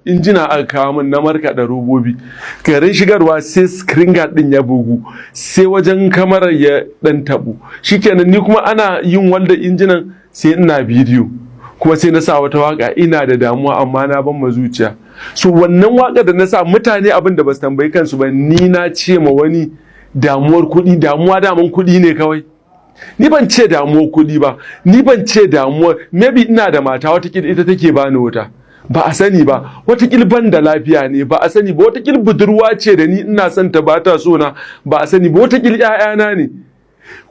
injina aka kawo min na markaɗa robobi, garin shigarwa sai screen guard ɗin ya bugu, sai wajen kamarar ya ɗan taɓu, shikenan ni kuma ana yin walda injinan sai ina bidiyo, kuma sai na sa wata waka ina da damuwa amma na ban ma zuciya. So wannan waka da na sa mutane abin da ba su tambayi kansu ba, ni na ce ma wani damuwar kuɗi, damuwa daman kuɗi ne kawai. Ni ban ce damuwar kuɗi ba, ni ban ce damuwar, maybe ina da mata watakila ita take bani wuta, ba a sani ba, watakila ban da lafiya ne, ba a sani ba, watakila budurwa ce da ni ina son ta ba ta so na, ba a sani ba, watakila ƴaƴana ne.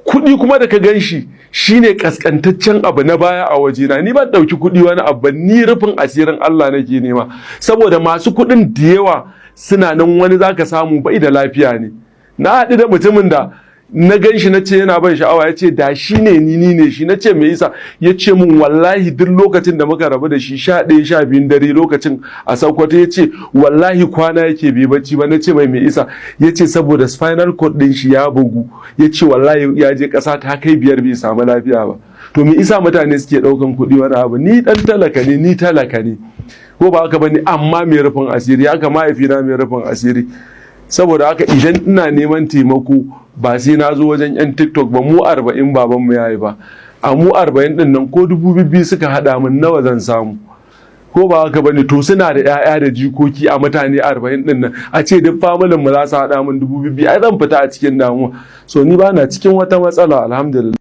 Kuɗi kuma da ka gan shi shine kaskantaccen abu na baya a wajena. Ni ban ɗauki kuɗi wani abu, ni rufin asirin Allah nake nema, saboda masu kuɗin da yawa suna nan, wani zaka samu bai da lafiya ne. Na haɗu da mutumin da na gan shi na ce yana ban sha'awa, ya ce da shi ne ni ne shi. Na ce me yasa? Ya ce mun wallahi duk lokacin da muka rabu da shi 11-12 dare lokacin a Sokoto, ya ce wallahi kwana yake bai bacci ba. Na ce mai me yasa? Ya ce saboda spinal cord din shi ya bugu, ya ce wallahi ya je ƙasa ta kai 5 bai samu lafiya ba. To me yasa mutane suke ɗaukan kuɗi wani abu? Ni ɗan talaka ne, ni talaka ne, ko ba haka bane, amma mai rufin asiri, haka mahaifina mai rufin asiri. Saboda haka idan ina neman taimako ba sai na zo wajen 'yan TikTok ba. Mu 40 babanmu ya yi ba, a mu 40 ɗin nan ko 2,000 suka haɗa min nawa zan samu? Ko ba haka bane? To suna da 'ya'ya da jikoki a mutane 40 ɗin nan, a ce duk familin mu za su haɗa min 2,000, ai zan fita a cikin damuwa. So ni ba na cikin wata matsala, alhamdulillah.